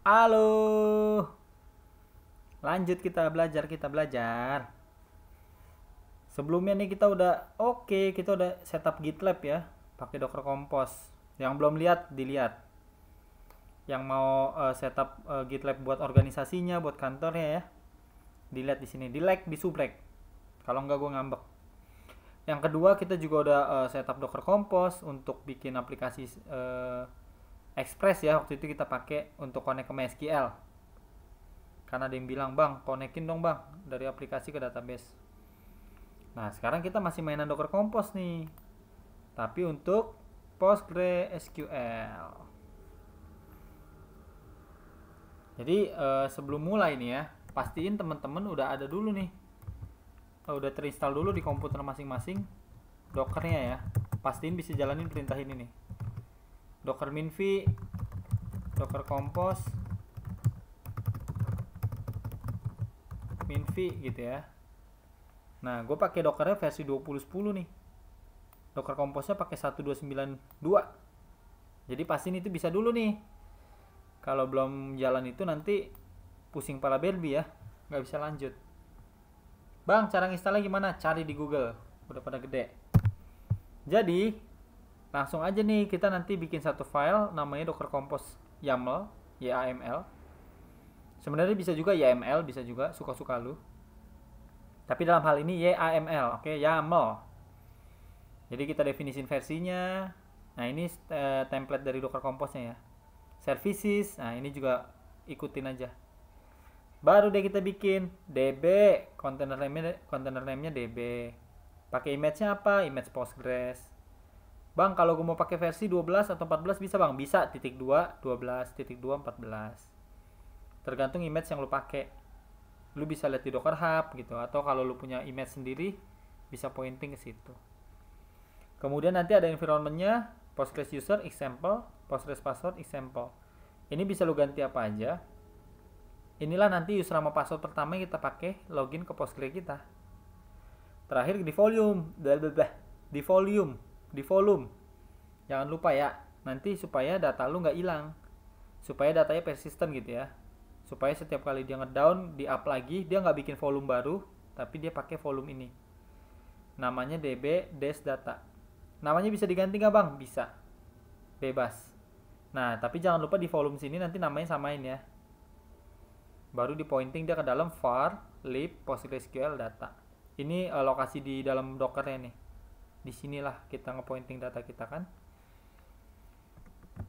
Halo, lanjut kita belajar. Sebelumnya nih kita udah kita udah setup GitLab ya, pakai Docker Compose. Yang belum lihat dilihat. Yang mau setup GitLab buat organisasinya, buat kantornya ya, dilihat di sini, di like, di subrek. Kalau nggak gue ngambek. Yang kedua kita juga udah setup Docker Compose untuk bikin aplikasi Express ya, waktu itu kita pakai untuk connect ke MySQL. Karena ada yang bilang, bang, konekin dong bang dari aplikasi ke database. Nah, sekarang kita masih mainan Docker Compose nih. Tapi untuk PostgreSQL. Jadi sebelum mulai nih ya, pastiin teman-teman udah ada dulu nih. Udah terinstall dulu di komputer masing-masing Dockernya ya. Pastiin bisa jalanin perintah ini nih. Docker minv, Docker Compose, minv gitu ya. Nah, gue pakai Dockernya versi 2010 nih. Docker Compose-nya pakai 1292. Jadi pastiin itu bisa dulu nih. Kalau belum jalan itu nanti pusing pala Barbie ya, nggak bisa lanjut. Bang, cara installnya gimana? Cari di Google, udah pada gede. Jadi langsung aja nih kita nanti bikin satu file namanya Docker Compose YAML, YAML. Sebenarnya bisa juga YAML, bisa juga suka-suka lu. Tapi dalam hal ini YAML, oke, YAML. Jadi kita definisin versinya. Nah, ini template dari Docker Compose-nya ya. Services, nah ini juga ikutin aja. Baru deh kita bikin DB, container name-nya DB. Pakai image-nya apa? Image Postgres. Bang, kalau gue mau pakai versi 12 atau 14 bisa bang? Bisa, titik 2, 12, titik 2, 14. Tergantung image yang lu pakai. Lu bisa lihat di Docker Hub gitu, atau kalau lu punya image sendiri bisa pointing ke situ. Kemudian nanti ada environment-nya, Postgres user example, Postgres password example. Ini bisa lu ganti apa aja. Inilah nanti user sama password pertama yang kita pakai login ke Postgres kita. Terakhir di volume. Jangan lupa ya, nanti supaya data lu nggak hilang, supaya datanya persisten gitu ya. Supaya setiap kali dia ngedown, di up lagi, dia nggak bikin volume baru, tapi dia pakai volume ini. Namanya db dash data. Namanya bisa diganti nggak bang? Bisa, bebas. Nah, tapi jangan lupa di volume sini nanti namanya samain ya. Baru di pointing dia ke dalam var lib PostgreSQL data. Ini lokasi di dalam Dockernya nih. Disinilah kita ngepointing data kita kan.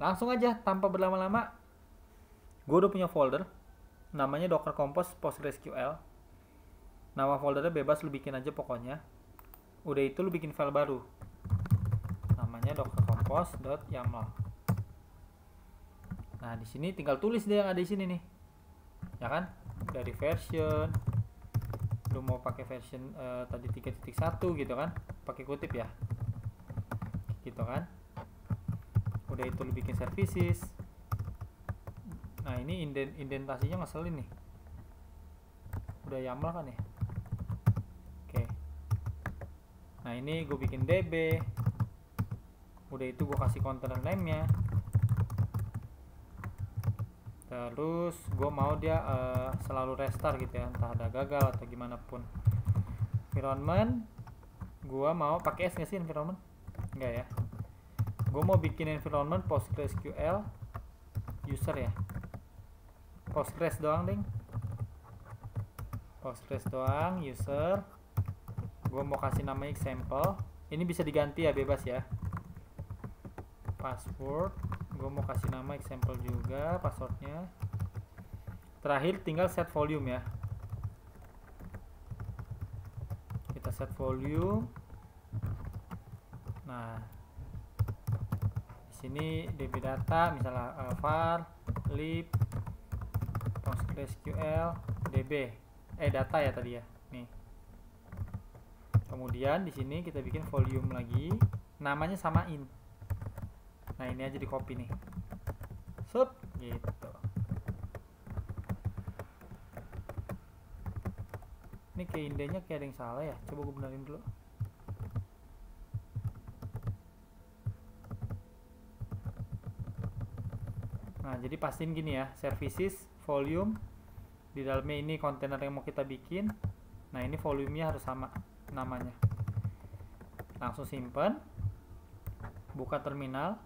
Langsung aja tanpa berlama-lama, gue udah punya folder namanya Docker Compose PostgreSQL. Nama foldernya bebas, lu bikin aja pokoknya. Udah itu lu bikin file baru namanya dockercompose.yaml. Nah, di sini tinggal tulis deh yang ada di sini nih. Ya kan? Dari version, lu mau pakai version tadi 3.1 gitu kan? Pakai kutip ya. Gitu kan? Udah itu lu bikin services. Nah, ini indentasinya ngeselin nih. Udah YAML kan ya? Oke. Nah, ini gue bikin DB. Udah itu gue kasih container name-nya. Terus gue mau dia selalu restart gitu ya, entah ada gagal atau gimana pun. Environment, gue mau pakai S nggak sih environment? Enggak ya. Gue mau bikin environment PostgreSQL user ya. Postgres doang ding. Postgres doang user. Gue mau kasih nama example. Ini bisa diganti ya, bebas ya. Password, gue mau kasih nama example juga passwordnya. Terakhir tinggal set volume ya. Kita set volume. Nah, di sini db data misalnya var lib PostgreSQL db data ya tadi ya. Nih. Kemudian di sini kita bikin volume lagi, namanya samain. Nah, ini aja di copy nih. Sup, gitu. Ini kayak indenya kayak ada yang salah ya. Coba gue benerin dulu. Nah, Nah, jadi pastiin gini ya, services, volume, di dalamnya ini kontainer yang mau kita bikin. Nah, ini volumenya harus sama namanya. Langsung simpen, buka terminal,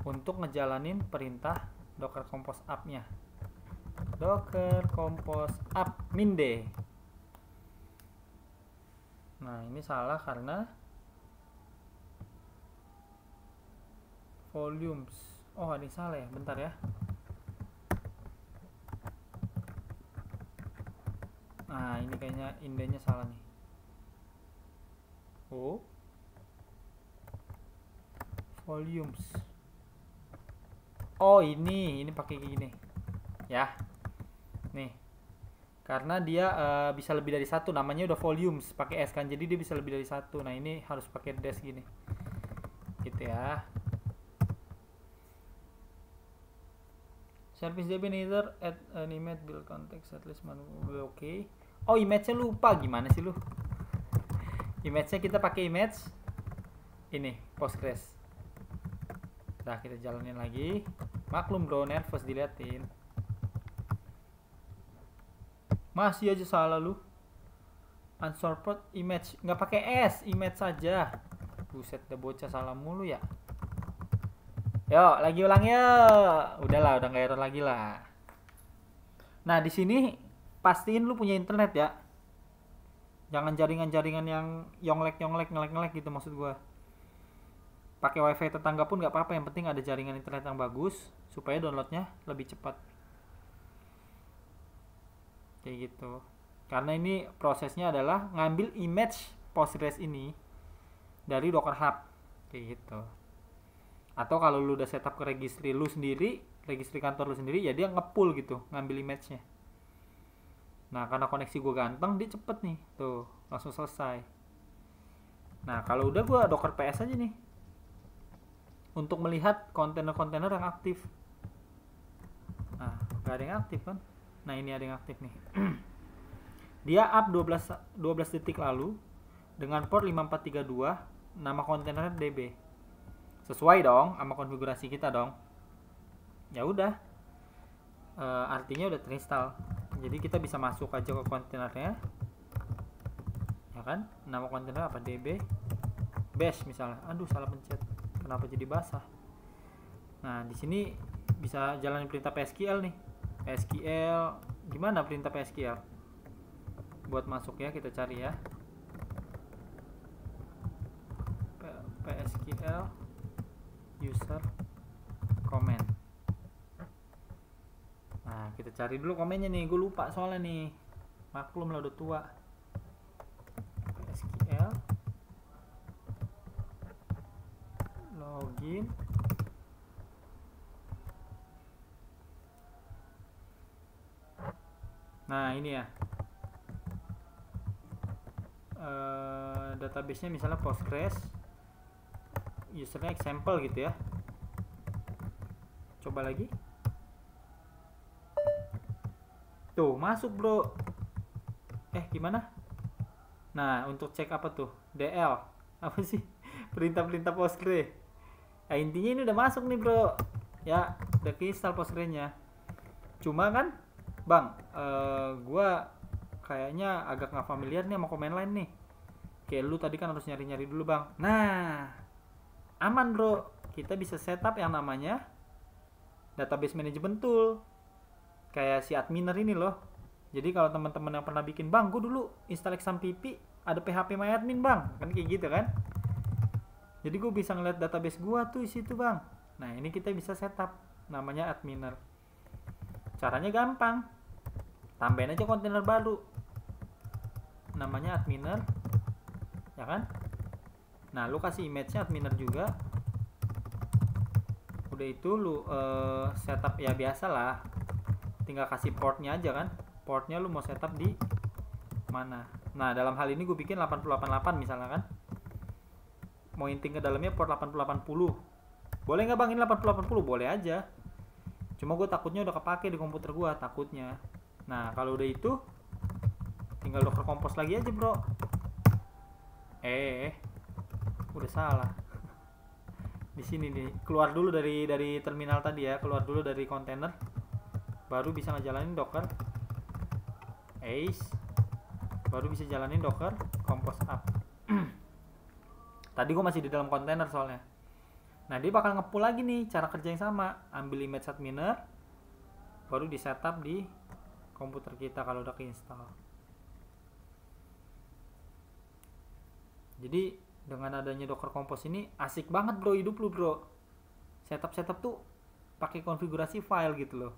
untuk ngejalanin perintah docker compose up-nya. Docker compose up minde. Nah, ini salah karena volumes. Oh, ada yang salah ya, bentar ya. Nah, ini kayaknya indenya salah nih. Oh, volumes. Oh, ini pakai gini ya, nih, karena dia bisa lebih dari satu, namanya udah volumes pakai S kan, jadi dia bisa lebih dari satu. Nah, ini harus pakai dash gini gitu ya. Service DB neither add an image build context at least manual. Oke. Oh, image-nya lupa, gimana sih lu? Image-nya kita pakai image ini Postgres. Nah, kita jalanin lagi. Maklum bro, nervous diliatin. Masih aja salah lu. Unsorted image, nggak pakai S, image saja. Buset, udah bocah salah mulu ya. Yuk, lagi ulang ya. Udahlah, udah nggak error lagi lah. Nah, di sini pastiin lu punya internet ya. Jangan jaringan-jaringan yang yonglek gitu maksud gua. Pakai wifi tetangga pun nggak apa-apa, yang penting ada jaringan internet yang bagus supaya downloadnya lebih cepat. Kayak gitu. Karena ini prosesnya adalah ngambil image Postgres ini dari Docker Hub kayak gitu. Atau kalau lu udah setup ke registry lu sendiri, registry kantor lu sendiri, ya dia nge-pull gitu, ngambil image-nya. Nah, karena koneksi gue ganteng, dia cepet nih, tuh, langsung selesai. Nah, kalau udah gue Docker PS aja nih, untuk melihat kontainer-kontainer yang aktif. Nah, gak ada yang aktif kan? Nah, ini ada yang aktif nih. Dia up 12 detik lalu dengan port 5432, nama kontainernya DB. Sesuai dong sama konfigurasi kita dong. Ya udah, artinya udah terinstall. Jadi kita bisa masuk aja ke kontainernya, ya kan? Nama kontainer apa? DB bash misalnya. Aduh, salah pencet. Kenapa jadi basah? Nah, di sini bisa jalanin perintah PSQL nih. PSQL, gimana perintah PSQL? Buat masuk ya, kita cari ya. PSQL user comment. Nah, kita cari dulu komennya nih, gue lupa soalnya nih, maklum lah udah tua. PSQL login. Nah, ini ya, database-nya misalnya Postgres, usernya example gitu ya. Coba lagi. Tuh, masuk bro. Gimana? Nah, untuk cek apa tuh? DL. Apa sih? Perintah-perintah Postgres. Nah, intinya ini udah masuk nih bro. Ya, udah keinstall Postgres-nya. Cuma kan, bang, gua kayaknya agak nggak familiar nih sama command line nih. Kayak lu tadi kan harus nyari-nyari dulu bang. Nah, aman bro. Kita bisa setup yang namanya database management tool. Kayak si adminer ini loh. Jadi kalau teman-teman yang pernah bikin, bang, gue dulu install XAMPP, ada PHP MyAdmin bang, kan kayak gitu kan. Jadi gue bisa ngeliat database gue tuh di situ bang. Nah, ini kita bisa setup namanya adminer. Caranya gampang. Tambahin aja kontainer baru. Namanya adminer. Ya kan? Nah, lu kasih image-nya adminer juga. Udah itu lu setup ya biasa lah. Tinggal kasih portnya aja kan. Portnya lu mau setup di mana. Nah, dalam hal ini gue bikin 8088 misalnya kan. Mau inting ke dalamnya port 8080. Boleh nggak bang ini 8080? Boleh aja. Cuma gue takutnya udah kepake di komputer gue, takutnya. Nah, kalau udah itu tinggal Docker Compose lagi aja bro. Udah salah. Di sini nih, keluar dulu dari terminal tadi ya, keluar dulu dari kontainer, baru bisa ngejalanin docker ace, baru bisa jalanin docker compose up. Tadi gue masih di dalam kontainer soalnya. Nah dia bakal nge-pull lagi nih, cara kerja yang sama, ambil image adminer, baru di setup di komputer kita kalau udah keinstall. Jadi dengan adanya Docker Compose ini asik banget bro hidup lu bro. Setup tuh pakai konfigurasi file gitu loh.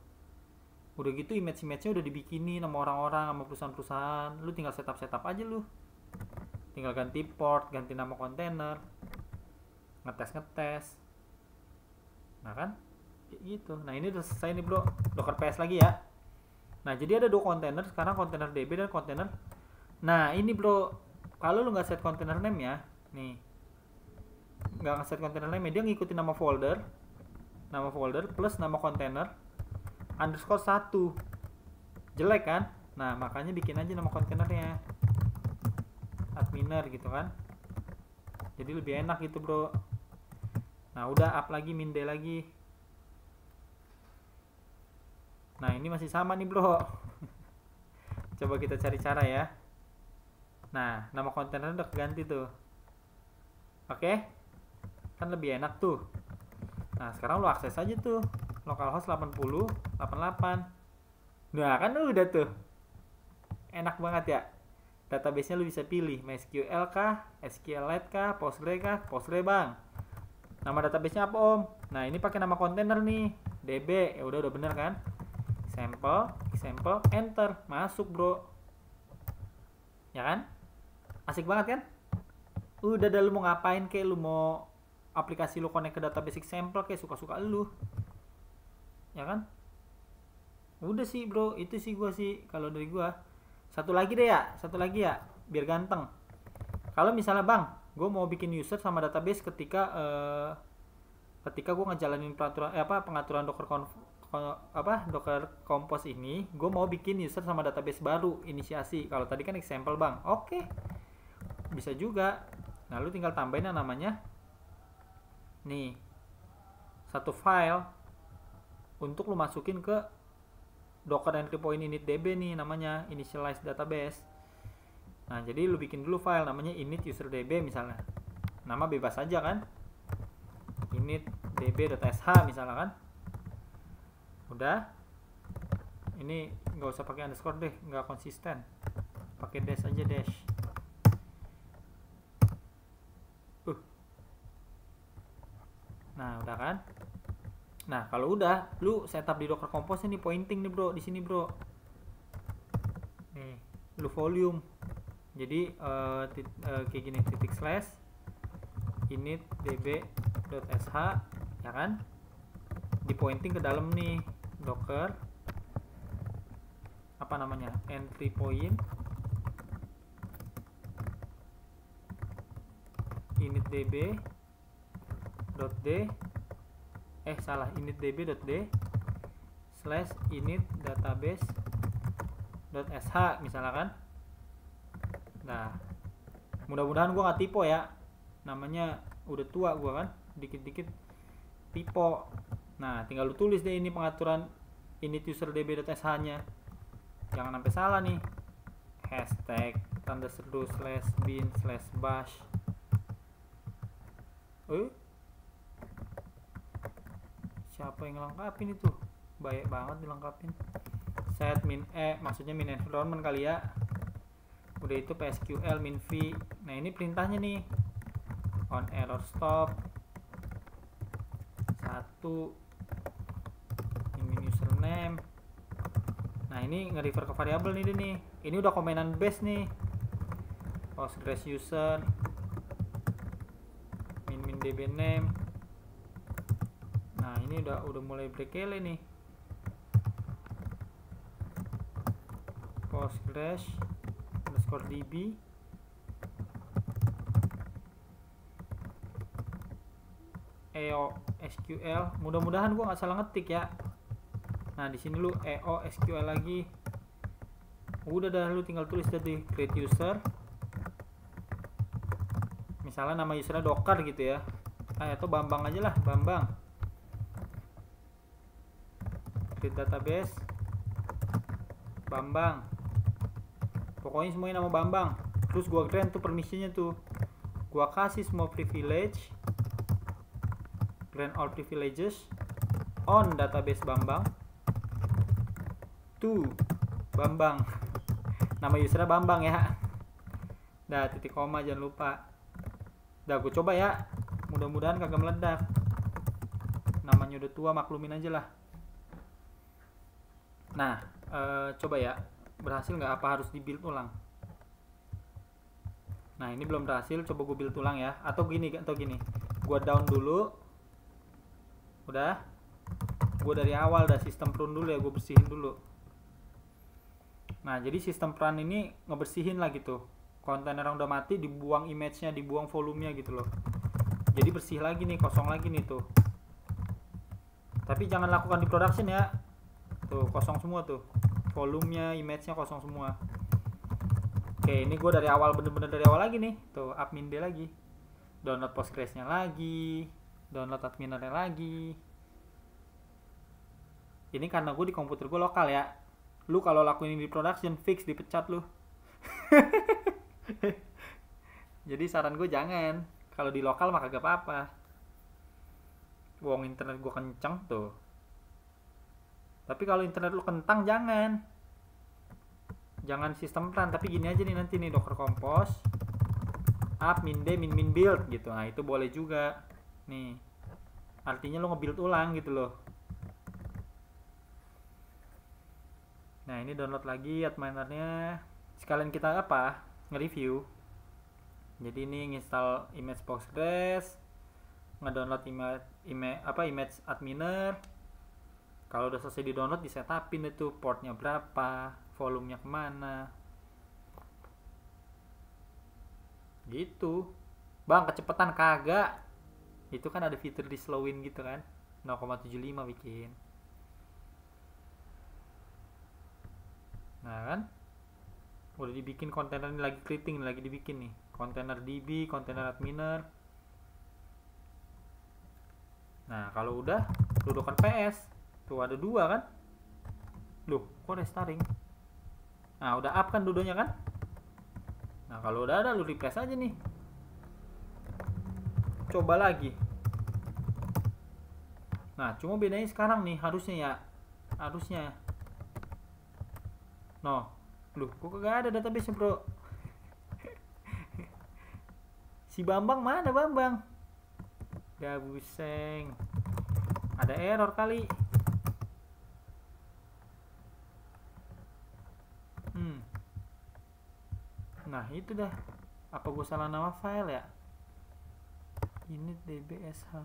Udah gitu image-nya udah dibikinin sama orang-orang, sama perusahaan-perusahaan. Lu tinggal setup aja lu. Tinggal ganti port, ganti nama kontainer, ngetes. Nah kan gitu. Nah ini udah selesai nih bro. Docker PS lagi ya. Nah jadi ada 2 kontainer sekarang, kontainer DB dan kontainer. Nah ini bro, kalau lu nggak set kontainer name ya, nih nggak nge-set kontainer name, dia ngikutin nama folder plus nama kontainer underscore 1. Jelek kan? Nah makanya bikin aja nama kontainernya adminer gitu kan, jadi lebih enak gitu bro. Nah udah up lagi, min d lagi. Nah ini masih sama nih bro. Coba kita cari cara ya. Nah nama kontainer udah ganti tuh. Oke, kan lebih enak tuh. Nah sekarang lu akses aja tuh localhost 8088. Nah kan udah tuh, enak banget ya. Database-nya lu bisa pilih MySQL kah, SQLite kah, Postgre kah, Postgre bang. Nama database-nya apa om? Nah ini pakai nama kontainer nih, DB. Ya udah bener kan? Example, enter, masuk bro. Ya kan? Asik banget kan? Udah dah, lu mau ngapain kek, lu mau aplikasi lu connect ke database example kayak suka-suka lu. Ya kan? Udah sih bro, itu sih gua sih kalau dari gua. Satu lagi ya, biar ganteng. Kalau misalnya bang, gue mau bikin user sama database ketika gue ngejalanin pengaturan Docker Compose ini, gue mau bikin user sama database baru, inisiasi. Kalau tadi kan example bang, oke, bisa juga. Nah lu tinggal tambahin yang namanya nih, satu file untuk lu masukin ke Docker entry point init.db nih, namanya initialize database. Nah jadi lu bikin dulu file namanya init user.db misalnya, nama bebas aja kan, init.db.sh misalnya kan. Udah, ini nggak usah pakai underscore deh, nggak konsisten, pakai dash aja, dash. Nah udah kan. Nah kalau udah, lu setup di Docker Compose ini pointing nih bro, di sini bro. Nih, lu volume. Jadi kayak gini, titik slash init db.sh ya kan. Di pointing ke dalam nih Docker apa namanya? Entry point init db.d initdb.d slash init database.sh misalnya kan. Nah mudah-mudahan gua nggak typo ya, namanya udah tua gua kan, dikit-dikit typo. Nah tinggal lu tulis deh ini pengaturan init user db.sh nya, jangan sampai salah nih. Hashtag /bin/bash. Siapa yang ngelengkapin itu? Baik banget dilengkapin. Set min maksudnya min environment kali ya. Udah itu PSQL min v. Nah ini perintahnya nih, on error stop 1 min username. Nah ini nge-refer ke variabel nih. Ini udah komenan base nih, Postgres user min db name. Nah ini udah mulai berkele nih, Postgres underscore db EO SQL. Mudah-mudahan gua nggak salah ngetik ya. Nah di sini lu EO SQL lagi. Udah dah, lu tinggal tulis tadi create user. Misalnya nama usernya Docker gitu ya. atau Bambang aja lah, Bambang. Create database Bambang, pokoknya semuanya nama Bambang. Terus gua grant tuh permisinya tuh, gua kasih semua privilege, grant all privileges on database Bambang to Bambang. Nama usernya Bambang ya. Dah, titik koma jangan lupa. Dah, gue coba ya, mudah-mudahan kagak meledak. Namanya udah tua, maklumin aja lah. Nah, coba ya, berhasil nggak, apa harus di build ulang? Nah, ini belum berhasil, coba gue build ulang ya. Atau gini, gue down dulu. Udah, gue dari awal dah sistem prune dulu ya, gue bersihin dulu. Nah, jadi sistem prune ini ngebersihin lah gitu. Kontainer yang udah mati dibuang image-nya, dibuang volumenya gitu loh. Jadi bersih lagi nih, kosong lagi nih tuh. Tapi jangan lakukan di production ya. Tuh, kosong semua tuh. Volumenya, image-nya kosong semua. Oke, ini gue dari awal, bener-bener dari awal lagi nih. Tuh, admin D lagi. Download Postgres-nya lagi. Download adminernya lagi. Ini karena gue di komputer gue lokal ya. Lu kalau lakuin ini di production, fix dipecat lu. Jadi saran gue jangan. Kalau di lokal mah kagak apa-apa. Wong internet gue kenceng tuh. Tapi kalau internet lu kentang jangan. Jangan sistem plan, tapi gini aja nih nanti nih, Docker Compose up min d min build gitu. Nah, itu boleh juga. Nih. Artinya lu nge-build ulang gitu loh. Nah, ini download lagi adminernya. Sekalian kita apa? Nge-review. Jadi ini install image Postgres, ngedownload image adminer. Kalau udah selesai di download, di setupin itu portnya berapa, volumenya kemana, gitu. Bang, kecepatan kagak? Itu kan ada fitur di slowin gitu kan, 0,75 bikin. Nah kan, udah dibikin kontainer ini, lagi creating, lagi dibikin nih, kontainer DB, kontainer adminer. Nah, kalau udah, dudukan PS. Tuh ada 2 kan? Loh, kok restoring? Nah, udah up kan dudonya kan? Nah, kalau udah ada, lu refresh aja nih. Coba lagi. Nah, cuma bedanya sekarang nih, harusnya ya. Harusnya. No. Loh, kok kagak ada database bro? Si Bambang mana Bambang? Gabuseng. Ada error kali. Nah, itu dah. Apa gue salah nama file ya? Ini dbsh.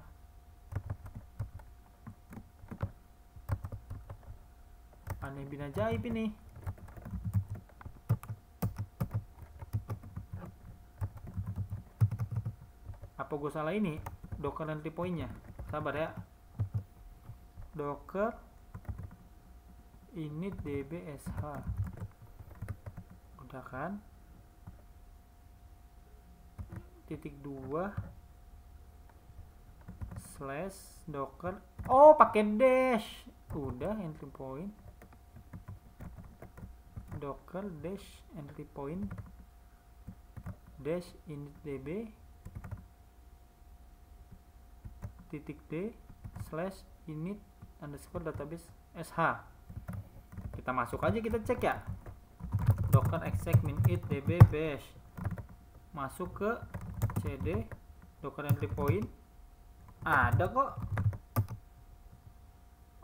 Aneh bin ajaib ini. Apa gue salah ini? Docker entry point-nya. Sabar ya. Docker init dbsh. Udah kan? Titik 2 slash docker. Oh, pakai dash. Udah, entry point. Docker dash entry point dash init db titik d slash init underscore database sh. Kita masuk aja, kita cek ya. Docker exec min it db bash. Masuk ke cd docker entry point. Ada kok.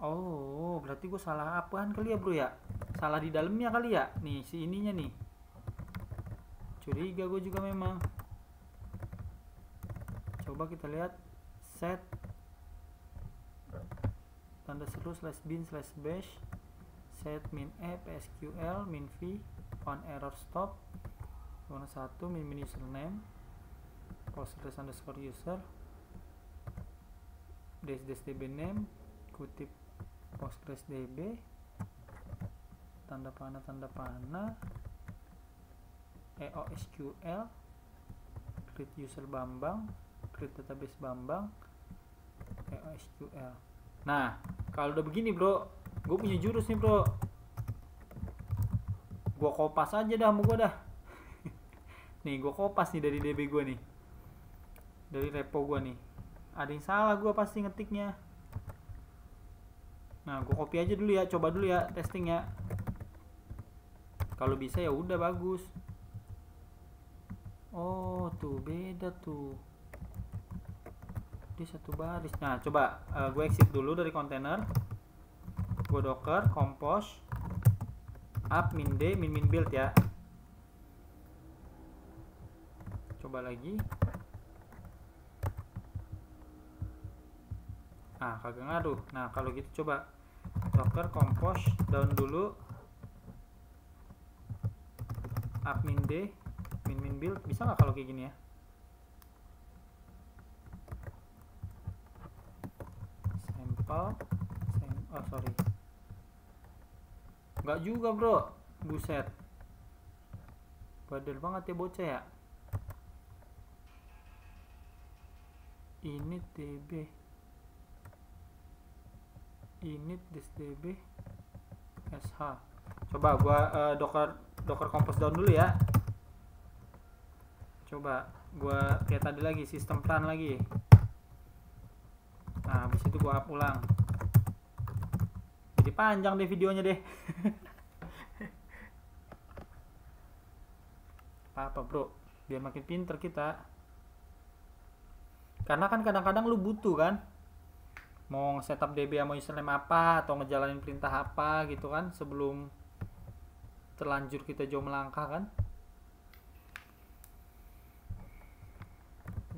Oh, berarti gue salah apaan kali ya bro ya? Salah di dalamnya kali ya? Nih, si ininya nih. Curiga gue juga memang. Coba kita lihat. Set tanda seru /bin /bash set min e psql min v on error stop 1 min username postgres underscore user dash db name kutip postgres db tanda panah eosql create user Bambang create database Bambang SQL. Nah kalau udah begini bro, gue punya jurus nih bro, gue kopas aja dah mau gue dah. Nih gue kopas nih dari DB gue nih, dari repo gue nih. Ada yang salah gue pasti ngetiknya. Nah gue copy aja dulu ya, coba dulu ya testing ya. Kalau bisa ya udah bagus. Oh tuh beda tuh, dia satu baris. Nah coba gue exit dulu dari kontainer, gue docker compose up min d min build ya. Coba lagi. Nah kagak ngaruh. Nah kalau gitu coba docker compose down dulu up min d min build. Bisa nggak kalau kayak gini ya? Sampel oh sorry, nggak juga bro, buset, badal banget ya bocah ya. Init db, init db sh. Coba gua docker compose down dulu ya. Coba gua kayak tadi lagi, sistem plan lagi. Nah habis itu gua up ulang. Jadi panjang deh videonya deh. Apa bro, biar makin pinter kita. Karena kan kadang-kadang lu butuh kan, mau setup DB mau username apa, atau ngejalanin perintah apa gitu kan, sebelum terlanjur kita jauh melangkah kan.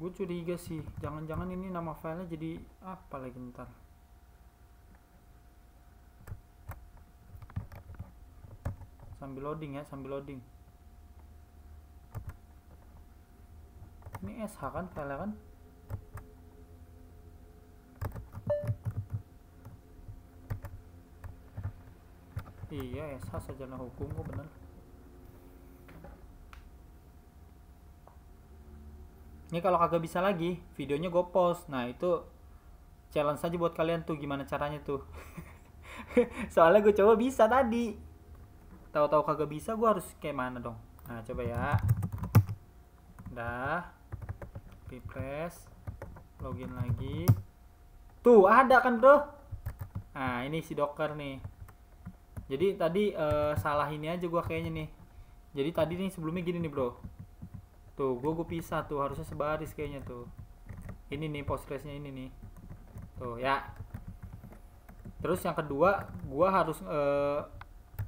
Gue curiga sih, jangan-jangan ini nama filenya jadi apa lagi ntar. Sambil loading ya, sambil loading. Ini SH kan filenya kan? Iya SH sarjana hukum kok bener. Ini kalau kagak bisa lagi, videonya gue post. Nah itu challenge aja buat kalian tuh, gimana caranya tuh. Soalnya gue coba bisa tadi, tahu-tahu kagak bisa, gue harus kayak mana dong. Nah coba ya, dah refresh, login lagi, tuh ada kan bro. Nah ini si docker nih. Jadi tadi salah ini aja gue kayaknya nih. Jadi tadi nih sebelumnya gini nih bro, tuh gue pisah tuh, harusnya sebaris kayaknya tuh. Ini nih Postgresnya ini nih, tuh ya. Terus yang kedua gue harus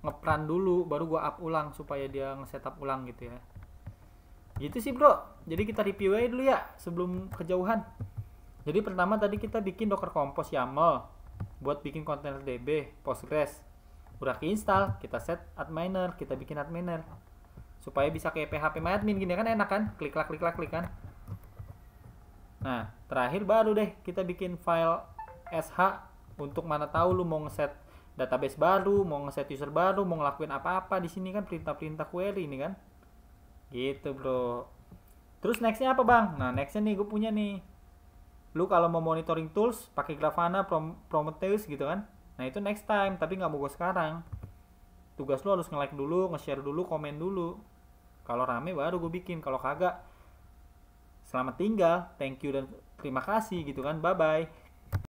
ngeplan dulu, baru gue up ulang supaya dia nge-setup ulang gitu ya. Gitu sih bro. Jadi kita review aja dulu ya sebelum kejauhan. Jadi pertama tadi kita bikin docker compose YAML buat bikin container DB Postgres. Udah keinstall, kita set adminer, kita bikin adminer supaya bisa kayak PHP admin gini kan, enak kan, klik kan. Nah terakhir baru deh kita bikin file sh untuk mana tahu lu mau ngeset database baru, mau ngeset user baru, mau ngelakuin apa-apa di sini kan, perintah-perintah query ini kan, gitu bro. Terus nextnya apa bang? Nah nextnya nih gue punya nih, lu kalau mau monitoring tools pakai Grafana, Prometheus gitu kan. Nah itu next time, tapi nggak mau gue sekarang. Tugas lu harus nge-like dulu, nge-share dulu, komen dulu. Kalau rame baru gue bikin, kalau kagak selamat tinggal, thank you dan terima kasih gitu kan, bye bye.